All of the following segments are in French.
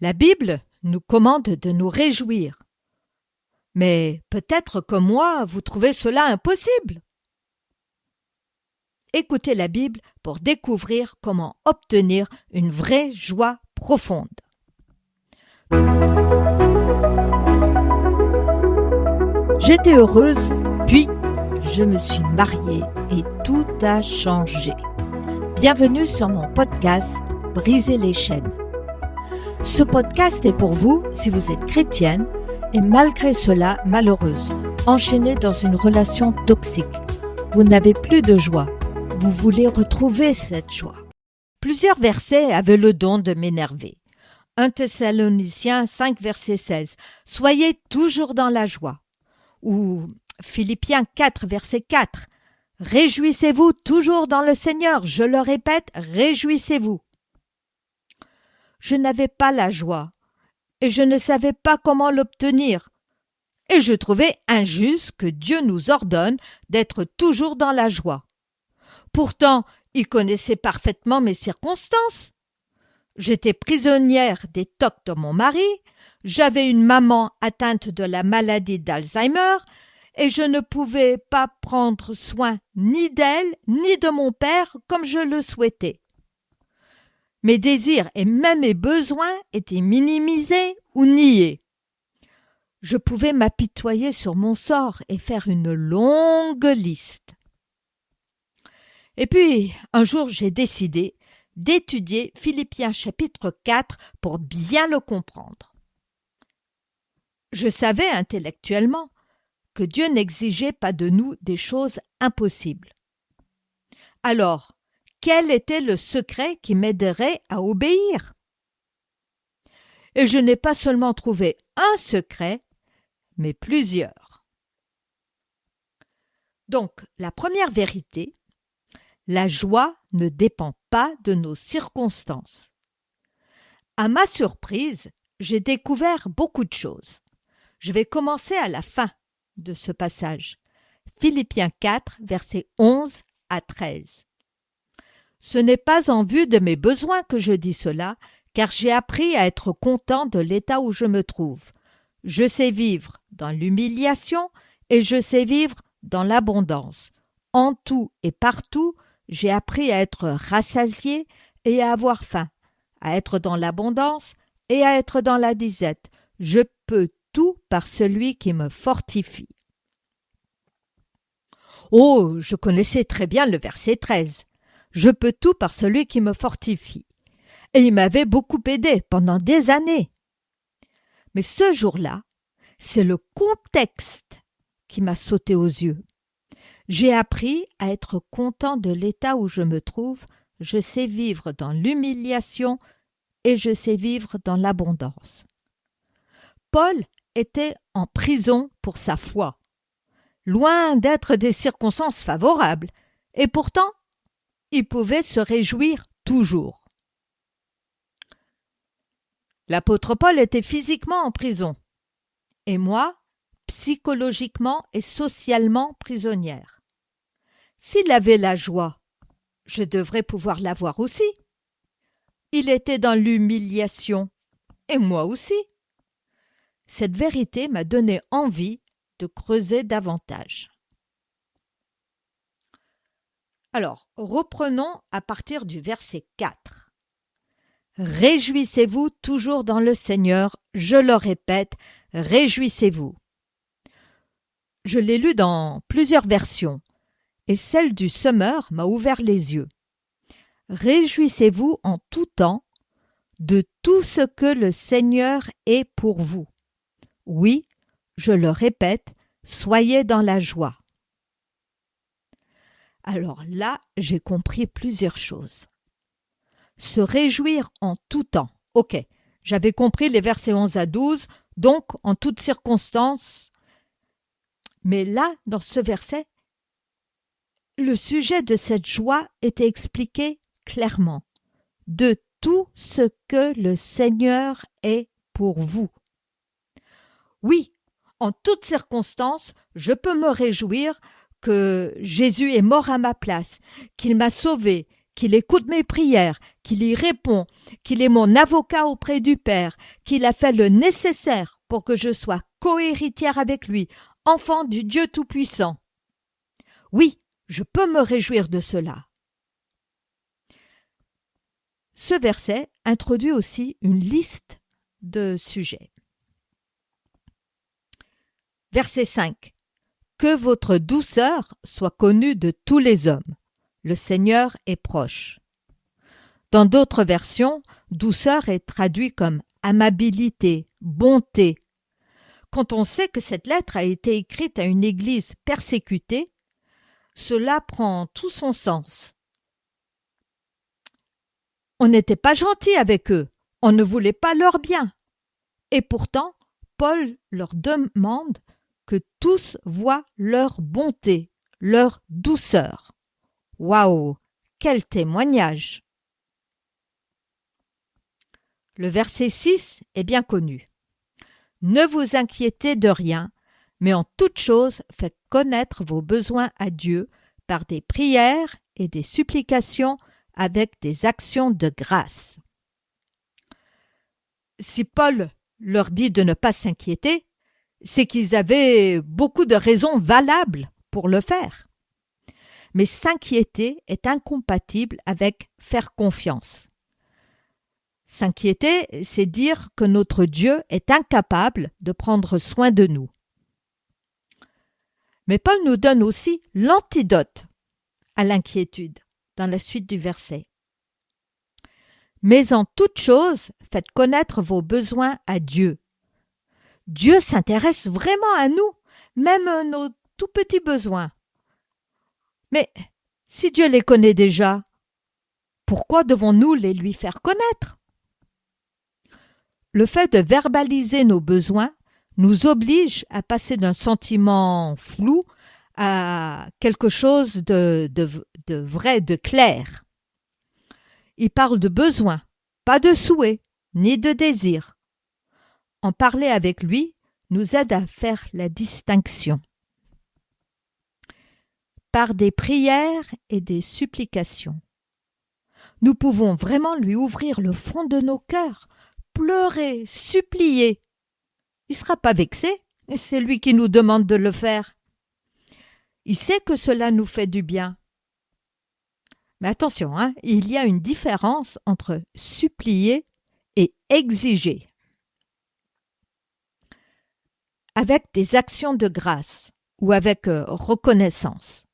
La Bible nous commande de nous réjouir. Mais peut-être que moi, vous trouvez cela impossible. Écoutez la Bible pour découvrir comment obtenir une vraie joie profonde. J'étais heureuse, puis je me suis mariée et tout a changé. Bienvenue sur mon podcast « Briser les chaînes ». Ce podcast est pour vous si vous êtes chrétienne et malgré cela malheureuse, enchaînée dans une relation toxique. Vous n'avez plus de joie. Vous voulez retrouver cette joie. Plusieurs versets avaient le don de m'énerver. 1 Thessaloniciens 5, verset 16. « Soyez toujours dans la joie ». Ou Philippiens 4, verset 4. « Réjouissez-vous toujours dans le Seigneur ». Je le répète, réjouissez-vous. Je n'avais pas la joie et je ne savais pas comment l'obtenir. Et je trouvais injuste que Dieu nous ordonne d'être toujours dans la joie. Pourtant, il connaissait parfaitement mes circonstances. J'étais prisonnière des tocs de mon mari, j'avais une maman atteinte de la maladie d'Alzheimer et je ne pouvais pas prendre soin ni d'elle ni de mon père comme je le souhaitais. Mes désirs et même mes besoins étaient minimisés ou niés. Je pouvais m'apitoyer sur mon sort et faire une longue liste. Et puis, un jour, j'ai décidé d'étudier Philippiens chapitre 4 pour bien le comprendre. Je savais intellectuellement que Dieu n'exigeait pas de nous des choses impossibles. Alors, quel était le secret qui m'aiderait à obéir? Et je n'ai pas seulement trouvé un secret, mais plusieurs. Donc, la première vérité, la joie ne dépend pas de nos circonstances. À ma surprise, j'ai découvert beaucoup de choses. Je vais commencer à la fin de ce passage. Philippiens 4, versets 11 à 13. Ce n'est pas en vue de mes besoins que je dis cela, car j'ai appris à être content de l'état où je me trouve. Je sais vivre dans l'humiliation et je sais vivre dans l'abondance. En tout et partout, j'ai appris à être rassasié et à avoir faim, à être dans l'abondance et à être dans la disette. Je peux tout par celui qui me fortifie. Oh, je connaissais très bien le verset 13. Je peux tout par celui qui me fortifie. Et il m'avait beaucoup aidé pendant des années. Mais ce jour-là, c'est le contexte qui m'a sauté aux yeux. J'ai appris à être content de l'état où je me trouve. Je sais vivre dans l'humiliation et je sais vivre dans l'abondance. Paul était en prison pour sa foi, loin d'être des circonstances favorables, et pourtant, il pouvait se réjouir toujours. L'apôtre Paul était physiquement en prison, et moi, psychologiquement et socialement prisonnière. S'il avait la joie, je devrais pouvoir l'avoir aussi. Il était dans l'humiliation, et moi aussi. Cette vérité m'a donné envie de creuser davantage. Alors, reprenons à partir du verset 4. « Réjouissez-vous toujours dans le Seigneur, je le répète, réjouissez-vous. » Je l'ai lu dans plusieurs versions, et celle du Semeur m'a ouvert les yeux. « Réjouissez-vous en tout temps de tout ce que le Seigneur est pour vous. » Oui, je le répète, soyez dans la joie. Alors là, j'ai compris plusieurs choses. Se réjouir en tout temps. Ok, j'avais compris les versets 11 à 12, donc en toutes circonstances. Mais là, dans ce verset, le sujet de cette joie était expliqué clairement. De tout ce que le Seigneur est pour vous. Oui, en toutes circonstances, je peux me réjouir que Jésus est mort à ma place, qu'il m'a sauvé, qu'il écoute mes prières, qu'il y répond, qu'il est mon avocat auprès du Père, qu'il a fait le nécessaire pour que je sois cohéritière avec lui, enfant du Dieu Tout-Puissant. Oui, je peux me réjouir de cela. Ce verset introduit aussi une liste de sujets. Verset 5. Que votre douceur soit connue de tous les hommes. Le Seigneur est proche. Dans d'autres versions, douceur est traduit comme amabilité, bonté. Quand on sait que cette lettre a été écrite à une église persécutée, cela prend tout son sens. On n'était pas gentil avec eux, on ne voulait pas leur bien. Et pourtant, Paul leur demande que tous voient leur bonté, leur douceur. Waouh, quel témoignage! Le verset 6 est bien connu. Ne vous inquiétez de rien, mais en toute chose faites connaître vos besoins à Dieu par des prières et des supplications avec des actions de grâce. Si Paul leur dit de ne pas s'inquiéter, c'est qu'ils avaient beaucoup de raisons valables pour le faire. Mais s'inquiéter est incompatible avec faire confiance. S'inquiéter, c'est dire que notre Dieu est incapable de prendre soin de nous. Mais Paul nous donne aussi l'antidote à l'inquiétude dans la suite du verset. Mais en toute chose, faites connaître vos besoins à Dieu. Dieu s'intéresse vraiment à nous, même nos tout petits besoins. Mais si Dieu les connaît déjà, pourquoi devons-nous les lui faire connaître? Le fait de verbaliser nos besoins nous oblige à passer d'un sentiment flou à quelque chose de vrai, de clair. Il parle de besoin, pas de souhait, ni de désir. En parler avec lui nous aide à faire la distinction. Par des prières et des supplications. Nous pouvons vraiment lui ouvrir le fond de nos cœurs, pleurer, supplier. Il ne sera pas vexé, et c'est lui qui nous demande de le faire. Il sait que cela nous fait du bien. Mais attention, il y a une différence entre supplier et exiger. Avec des actions de grâce ou avec reconnaissance.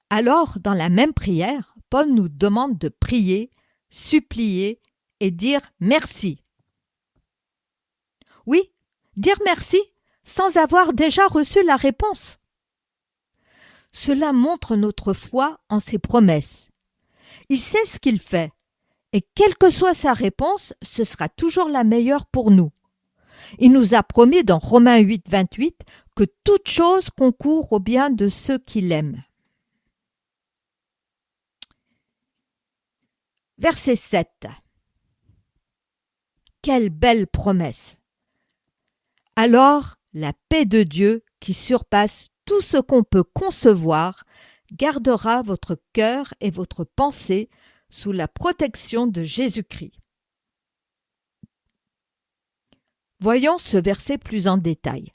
Alors, dans la même prière, Paul nous demande de prier, supplier et dire merci. Oui, dire merci sans avoir déjà reçu la réponse. Cela montre notre foi en ses promesses. Il sait ce qu'il fait, et quelle que soit sa réponse, ce sera toujours la meilleure pour nous. Il nous a promis dans Romains 8, 28 que toute chose concourt au bien de ceux qui l'aiment. Verset 7. Quelle belle promesse! Alors, la paix de Dieu, qui surpasse tout ce qu'on peut concevoir, gardera votre cœur et votre pensée sous la protection de Jésus-Christ. Voyons ce verset plus en détail.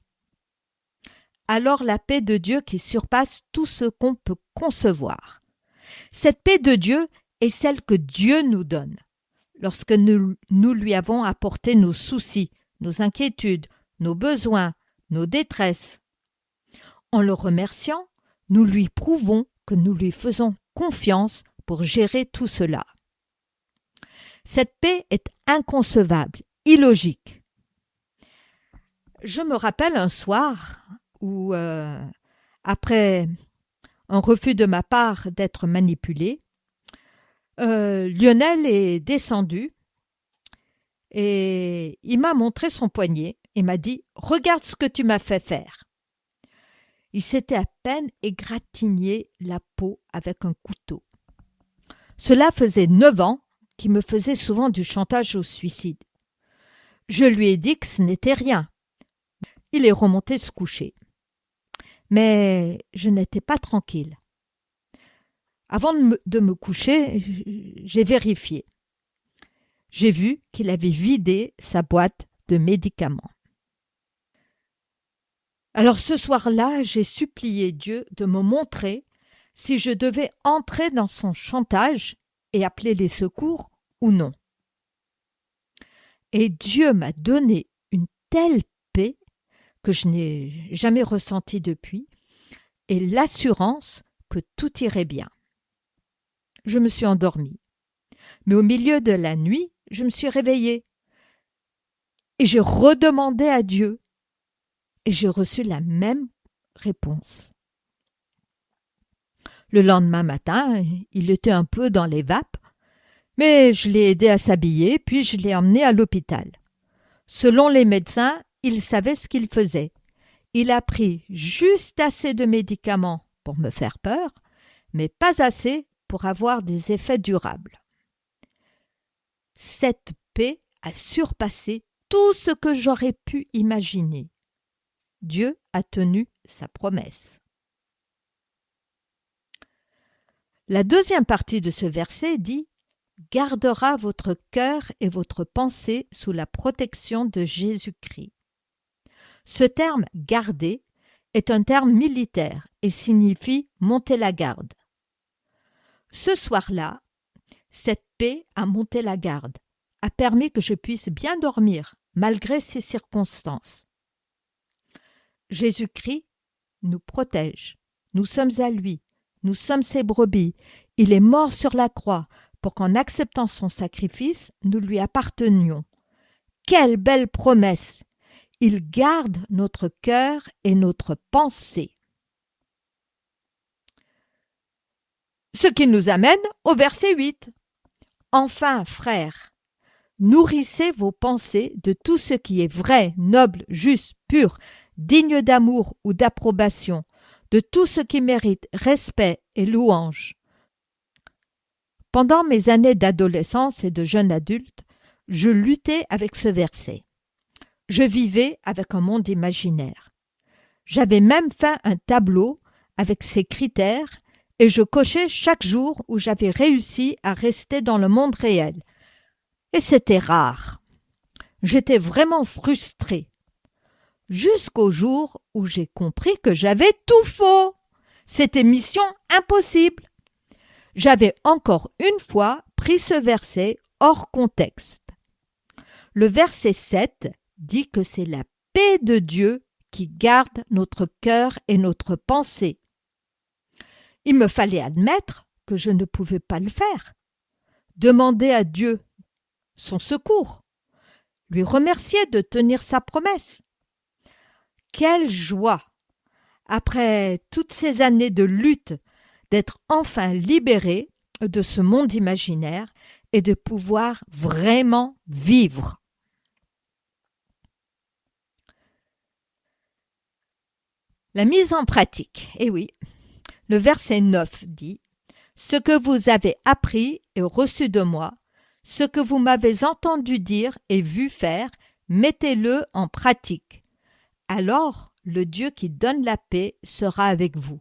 Alors la paix de Dieu qui surpasse tout ce qu'on peut concevoir. Cette paix de Dieu est celle que Dieu nous donne lorsque nous lui avons apporté nos soucis, nos inquiétudes, nos besoins, nos détresses. En le remerciant, nous lui prouvons que nous lui faisons confiance pour gérer tout cela. Cette paix est inconcevable, illogique. Je me rappelle un soir où, après un refus de ma part d'être manipulée, Lionel est descendu et il m'a montré son poignet et m'a dit « Regarde ce que tu m'as fait faire ». Il s'était à peine égratigné la peau avec un couteau. Cela faisait 9 ans qu'il me faisait souvent du chantage au suicide. Je lui ai dit que ce n'était rien. Il est remonté se coucher. Mais je n'étais pas tranquille. Avant de me coucher, j'ai vérifié. J'ai vu qu'il avait vidé sa boîte de médicaments. Alors ce soir-là, j'ai supplié Dieu de me montrer si je devais entrer dans son chantage et appeler les secours ou non. Et Dieu m'a donné une telle paix que je n'ai jamais ressentie depuis et l'assurance que tout irait bien. Je me suis endormie. Mais au milieu de la nuit, je me suis réveillée et j'ai redemandé à Dieu et j'ai reçu la même réponse. Le lendemain matin, il était un peu dans les vapes, mais je l'ai aidé à s'habiller puis je l'ai emmené à l'hôpital. Selon les médecins, il savait ce qu'il faisait. Il a pris juste assez de médicaments pour me faire peur, mais pas assez pour avoir des effets durables. Cette paix a surpassé tout ce que j'aurais pu imaginer. Dieu a tenu sa promesse. La deuxième partie de ce verset dit « Gardera votre cœur et votre pensée sous la protection de Jésus-Christ ». Ce terme « garder » est un terme militaire et signifie « monter la garde ». Ce soir-là, cette paix a monté la garde, a permis que je puisse bien dormir malgré ces circonstances. Jésus-Christ nous protège, nous sommes à lui, nous sommes ses brebis, il est mort sur la croix pour qu'en acceptant son sacrifice, nous lui appartenions. Quelle belle promesse! Il garde notre cœur et notre pensée. Ce qui nous amène au verset 8. Enfin, frères, nourrissez vos pensées de tout ce qui est vrai, noble, juste, pur, digne d'amour ou d'approbation, de tout ce qui mérite respect et louange. Pendant mes années d'adolescence et de jeune adulte, je luttais avec ce verset. Je vivais avec un monde imaginaire. J'avais même fait un tableau avec ces critères et je cochais chaque jour où j'avais réussi à rester dans le monde réel. Et c'était rare. J'étais vraiment frustrée. Jusqu'au jour où j'ai compris que j'avais tout faux. C'était mission impossible. J'avais encore une fois pris ce verset hors contexte. Le verset 7 dit que c'est la paix de Dieu qui garde notre cœur et notre pensée. Il me fallait admettre que je ne pouvais pas le faire. Demander à Dieu son secours. Lui remercier de tenir sa promesse. Quelle joie, après toutes ces années de lutte, d'être enfin libéré de ce monde imaginaire et de pouvoir vraiment vivre. La mise en pratique, eh oui. Le verset 9 dit « Ce que vous avez appris et reçu de moi, ce que vous m'avez entendu dire et vu faire, mettez-le en pratique. Alors, le Dieu qui donne la paix sera avec vous. »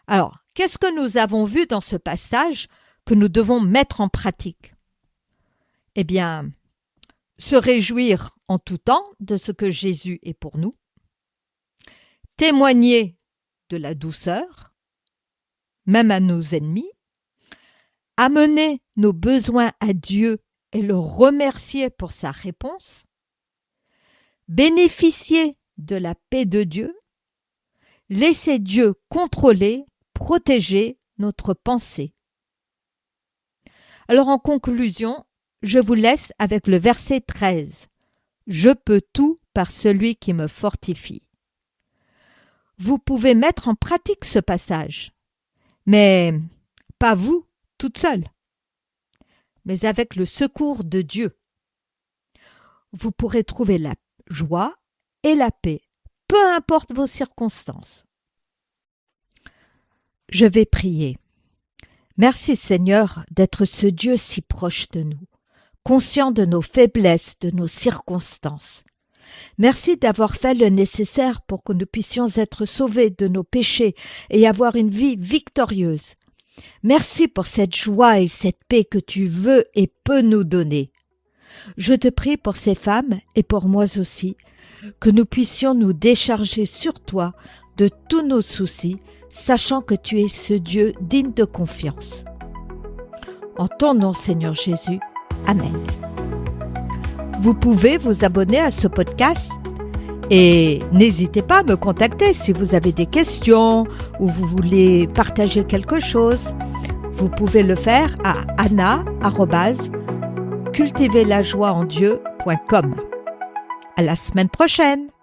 Alors, qu'est-ce que nous avons vu dans ce passage que nous devons mettre en pratique? Eh bien, se réjouir en tout temps de ce que Jésus est pour nous, témoigner de la douceur, même à nos ennemis, amener nos besoins à Dieu et le remercier pour sa réponse, bénéficier de la paix de Dieu, laisser Dieu contrôler, protéger notre pensée. Alors en conclusion, je vous laisse avec le verset 13. « Je peux tout par celui qui me fortifie. » Vous pouvez mettre en pratique ce passage, mais pas vous, toute seule, mais avec le secours de Dieu. Vous pourrez trouver la joie et la paix, peu importe vos circonstances. Je vais prier. Merci Seigneur d'être ce Dieu si proche de nous, conscient de nos faiblesses, de nos circonstances. Merci d'avoir fait le nécessaire pour que nous puissions être sauvés de nos péchés et avoir une vie victorieuse. Merci pour cette joie et cette paix que tu veux et peux nous donner. Je te prie pour ces femmes et pour moi aussi, que nous puissions nous décharger sur toi de tous nos soucis, sachant que tu es ce Dieu digne de confiance. En ton nom, Seigneur Jésus. Amen. Vous pouvez vous abonner à ce podcast et n'hésitez pas à me contacter si vous avez des questions ou vous voulez partager quelque chose. Vous pouvez le faire à anna@cultiverlajoiesendieu.com. À la semaine prochaine!